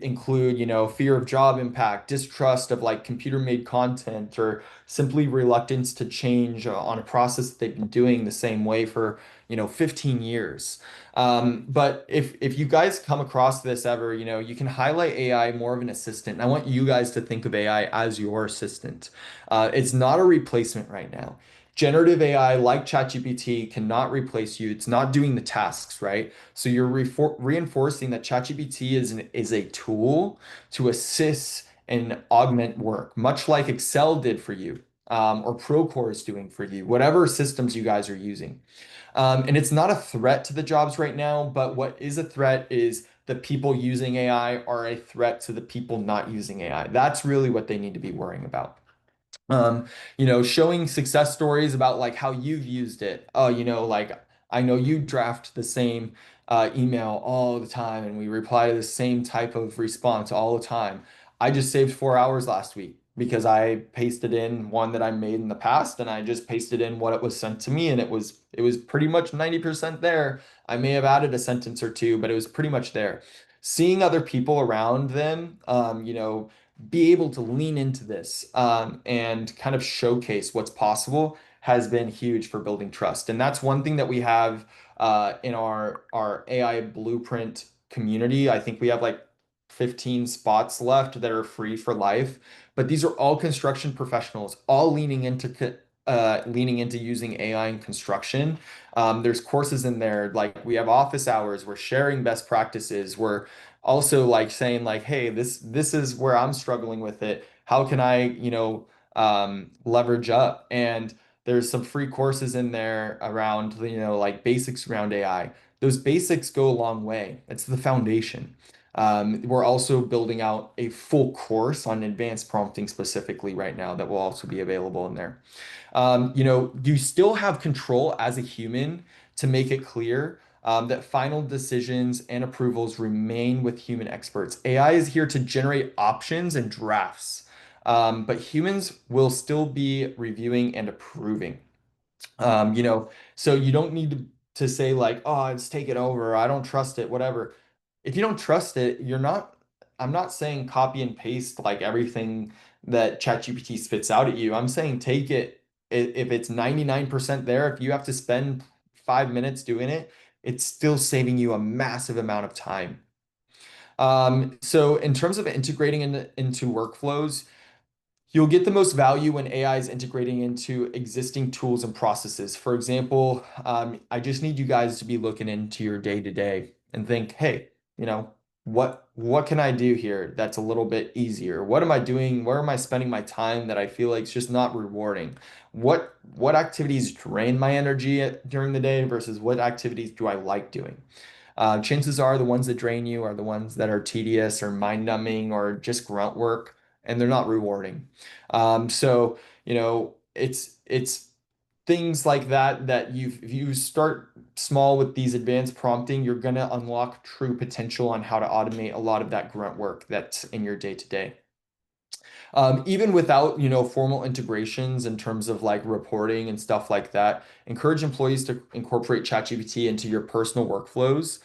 include, fear of job impact, distrust of like computer-made content, or simply reluctance to change on a process that they've been doing the same way for 15 years. But if you guys come across this ever, you can highlight AI more of an assistant. And I want you guys to think of AI as your assistant. It's not a replacement right now. Generative AI, like ChatGPT, cannot replace you. It's not doing the tasks, right? So you're reinforcing that ChatGPT is a tool to assist and augment work, much like Excel did for you, or Procore is doing for you, whatever systems you guys are using. And it's not a threat to the jobs right now, but what is a threat is the people using AI are a threat to the people not using AI. That's really what they need to be worrying about. Showing success stories about like how you've used it. Oh, like I know you draft the same email all the time, and we reply to the same type of response all the time. I just saved 4 hours last week because I pasted in one that I made in the past, and I just pasted in what it was sent to me, and it was pretty much 90% there. I may have added a sentence or two, but it was pretty much there. Seeing other people around them, be able to lean into this, and kind of showcase what's possible has been huge for building trust. And that's one thing that we have in our AI blueprint community. I think we have like 15 spots left that are free for life. But these are all construction professionals, all leaning into using AI in construction. There's courses in there, like we have office hours, we're sharing best practices, we're also like saying like, hey, this is where I'm struggling with it. How can I, leverage up? And there's some free courses in there around, like basics around AI. Those basics go a long way. It's the foundation. We're also building out a full course on advanced prompting specifically right now that will also be available in there. You still have control as a human to make it clear that final decisions and approvals remain with human experts. AI is here to generate options and drafts, but humans will still be reviewing and approving. Um, you know, so you don't need to say like, oh, it's taken over, I don't trust it, whatever. If you don't trust it, I'm not saying copy and paste like everything that ChatGPT spits out at you. I'm saying take it, if it's 99% there, if you have to spend 5 minutes doing it, it's still saving you a massive amount of time. So in terms of integrating into workflows, you'll get the most value when AI is integrating into existing tools and processes. For example, I just need you guys to be looking into your day to day and think, hey, what can I do here that's a little bit easier? What am I doing? Where am I spending my time that I feel like it's just not rewarding? What activities drain my energy during the day versus what activities do I like doing? Chances are the ones that drain you are the ones that are tedious or mind numbing or just grunt work, and they're not rewarding. So, it's things like that if you start small with these advanced prompting, you're going to unlock true potential on how to automate a lot of that grunt work that's in your day to day. Even without, formal integrations in terms of like reporting and stuff like that, encourage employees to incorporate ChatGPT into your personal workflows.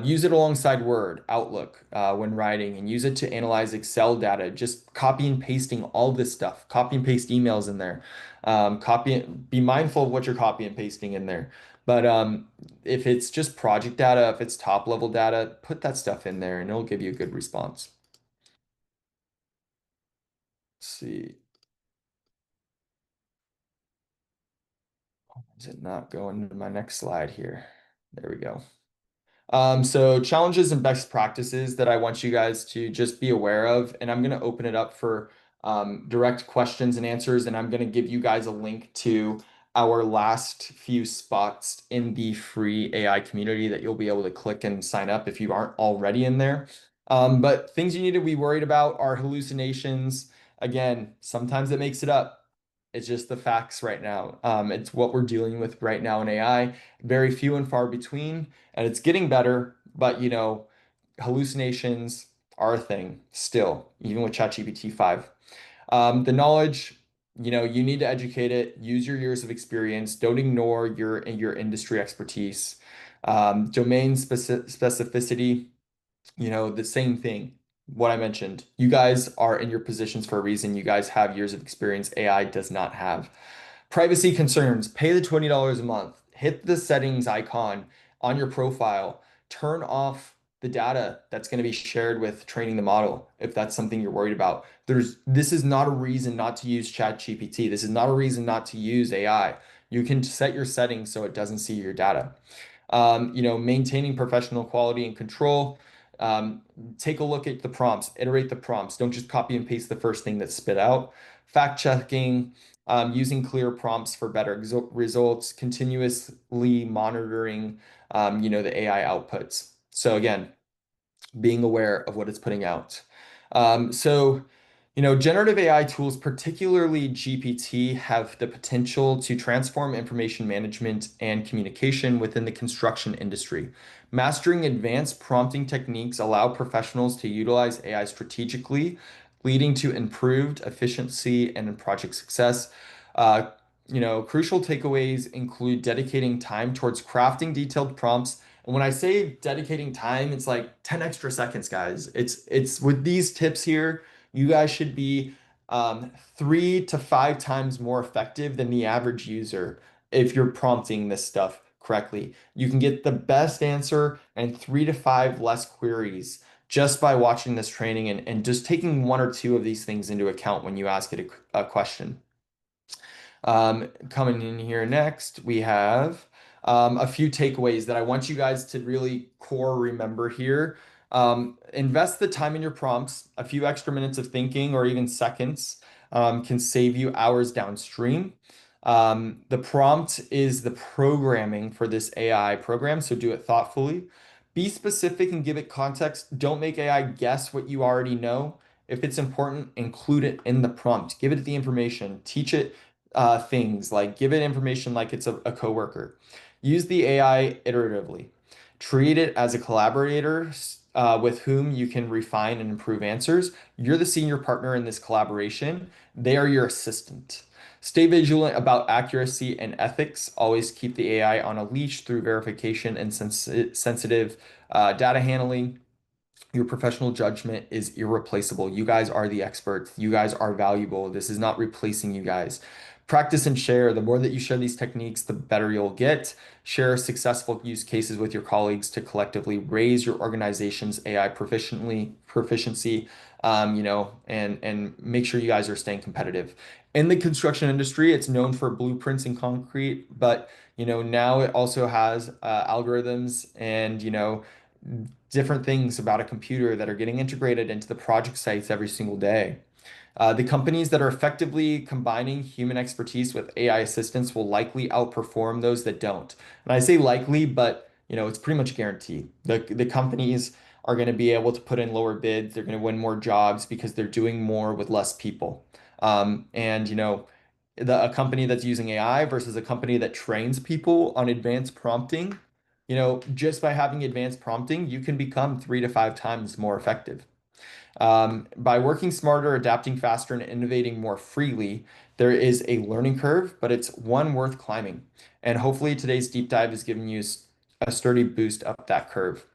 Use it alongside Word, Outlook, when writing, and use it to analyze Excel data. Just copy and pasting all this stuff. Copy and paste emails in there. Be mindful of what you're copy and pasting in there. But if it's just project data, if it's top level data, put that stuff in there and it'll give you a good response. Let's see. Is it not going to my next slide here? There we go. So challenges and best practices that I want you guys to just be aware of, and I'm going to open it up for direct questions and answers, and I'm going to give you guys a link to our last few spots in the free AI community that you'll be able to click and sign up if you aren't already in there. But things you need to be worried about are hallucinations. Again, sometimes it makes it up. It's just the facts right now. It's what we're dealing with right now in AI. Very few and far between, and it's getting better, but hallucinations are a thing still, even with ChatGPT 5. The knowledge, you need to educate it, use your years of experience, don't ignore your industry expertise. Domain specificity, the same thing. What I mentioned, you guys are in your positions for a reason. You guys have years of experience AI does not have. Privacy concerns, pay the $20 a month, hit the settings icon on your profile, turn off the data that's going to be shared with training the model if that's something you're worried about. This is not a reason not to use ChatGPT. This is not a reason not to use AI. You can set your settings so it doesn't see your data. Maintaining professional quality and control. Um, Take a look at the prompts, iterate the prompts. Don't just copy and paste the first thing that's spit out. Fact checking, using clear prompts for better results, continuously monitoring, the AI outputs. So again, being aware of what it's putting out. So, generative AI tools, particularly GPT, have the potential to transform information management and communication within the construction industry. Mastering advanced prompting techniques allow professionals to utilize AI strategically, leading to improved efficiency and project success. Uh, Crucial takeaways include dedicating time towards crafting detailed prompts. And when I say dedicating time, it's like 10 extra seconds, guys. It's with these tips here, you guys should be 3 to 5 times more effective than the average user if you're prompting this stuff correctly. You can get the best answer and 3 to 5 less queries just by watching this training and just taking one or two of these things into account when you ask it a question. Coming in here next, we have a few takeaways that I want you guys to really core remember here. Invest the time in your prompts. A few extra minutes of thinking or even seconds can save you hours downstream. The prompt is the programming for this AI program, so do it thoughtfully. Be specific and give it context. Don't make AI guess what you already know. If it's important, include it in the prompt. Give it the information. Teach it things like give it information like it's a coworker. Use the AI iteratively. Treat it as a collaborator with whom you can refine and improve answers. You're the senior partner in this collaboration. They are your assistant. Stay vigilant about accuracy and ethics. Always keep the AI on a leash through verification and sensitive data handling. Your professional judgment is irreplaceable. You guys are the experts. You guys are valuable. This is not replacing you guys. Practice and share. The more that you share these techniques, the better you'll get. Share successful use cases with your colleagues to collectively raise your organization's AI proficiency, and make sure you guys are staying competitive. In the construction industry, it's known for blueprints and concrete, but now it also has algorithms and different things about a computer that are getting integrated into the project sites every single day. The companies that are effectively combining human expertise with AI assistance will likely outperform those that don't. And I say likely, but it's pretty much guaranteed. The companies are going to be able to put in lower bids. They're going to win more jobs because they're doing more with less people. A company that's using AI versus a company that trains people on advanced prompting, just by having advanced prompting, you can become 3 to 5 times more effective. By working smarter, adapting faster, and innovating more freely, there is a learning curve, but it's one worth climbing. And hopefully today's deep dive has given you a sturdy boost up that curve.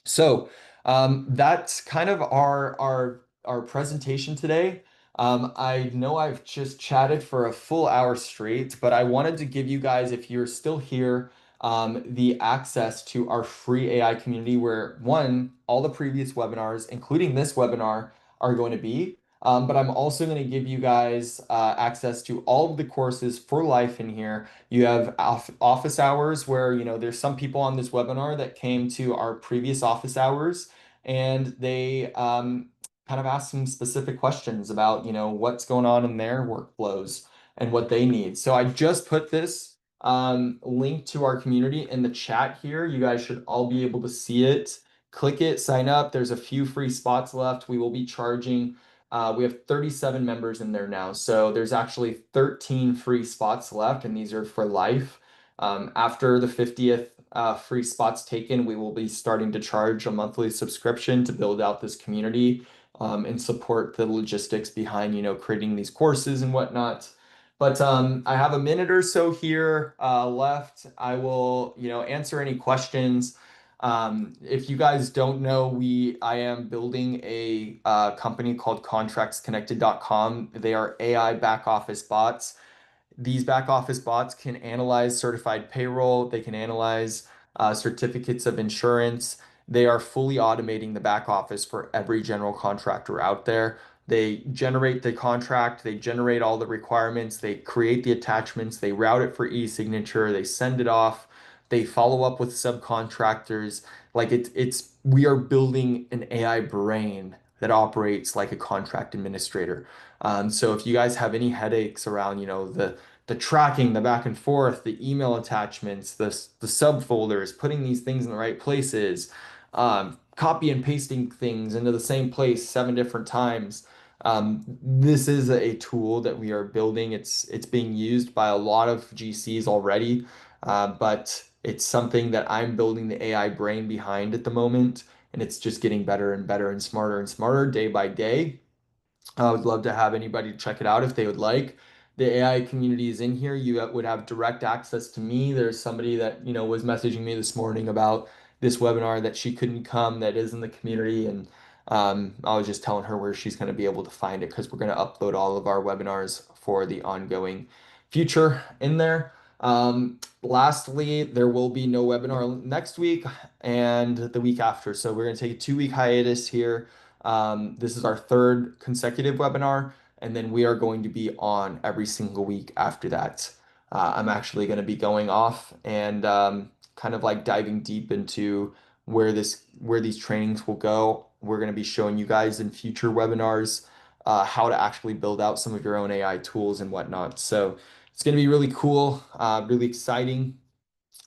So that's kind of our presentation today. I know I've just chatted for a full hour straight, but I wanted to give you guys, if you're still here, the access to our free AI community where one, all the previous webinars, including this webinar, are going to be. But I'm also going to give you guys access to all of the courses for life in here. You have office hours where, there's some people on this webinar that came to our previous office hours and they kind of asked some specific questions about, what's going on in their workflows and what they need. So I just put this link to our community in the chat here. You guys should all be able to see it. Click it, sign up. There's a few free spots left. We will be charging. We have 37 members in there now. So there's actually 13 free spots left, and these are for life. After the 50th free spots taken, we will be starting to charge a monthly subscription to build out this community and support the logistics behind, creating these courses and whatnot. But I have a minute or so here left. I will, answer any questions. If you guys don't know, I am building a company called contractsconnected.com. They are AI back office bots. These back office bots can analyze certified payroll. They can analyze certificates of insurance. They are fully automating the back office for every general contractor out there. They generate the contract, they generate all the requirements, they create the attachments, they route it for e-signature, they send it off, they follow up with subcontractors. Like we are building an AI brain that operates like a contract administrator. So if you guys have any headaches around, the tracking, the back and forth, the email attachments, the subfolders, putting these things in the right places, copy and pasting things into the same place 7 different times. This is a tool that we are building. It's being used by a lot of GCs already, but it's something that I'm building the AI brain behind at the moment, and it's just getting better and better and smarter day by day. I would love to have anybody check it out if they would like. The AI community is in here. You would have direct access to me. There's somebody that, was messaging me this morning about this webinar that she couldn't come that is in the community. And I was just telling her where she's going to be able to find it because we're going to upload all of our webinars for the ongoing future in there. Lastly, there will be no webinar next week and the week after. So we're going to take a 2-week hiatus here. This is our third consecutive webinar, and then we are going to be on every single week after that. I'm actually going to be going off and kind of like diving deep into where these trainings will go. We're going to be showing you guys in future webinars how to actually build out some of your own AI tools and whatnot. So it's going to be really cool, really exciting.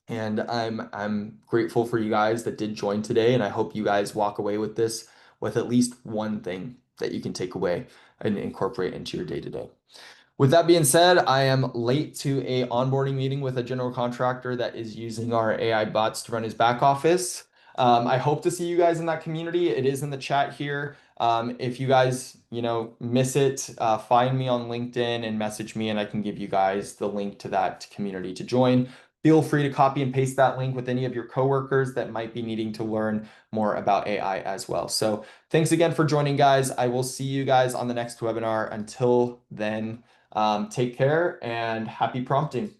And I'm grateful for you guys that did join today, and I hope you guys walk away with this with at least one thing that you can take away and incorporate into your day-to-day. With that being said, I am late to a onboarding meeting with a general contractor that is using our AI bots to run his back office. I hope to see you guys in that community. It is in the chat here. If you guys, miss it, find me on LinkedIn and message me, and I can give you guys the link to that community to join. Feel free to copy and paste that link with any of your coworkers that might be needing to learn more about AI as well. So thanks again for joining, guys. I will see you guys on the next webinar. Until then, take care and happy prompting.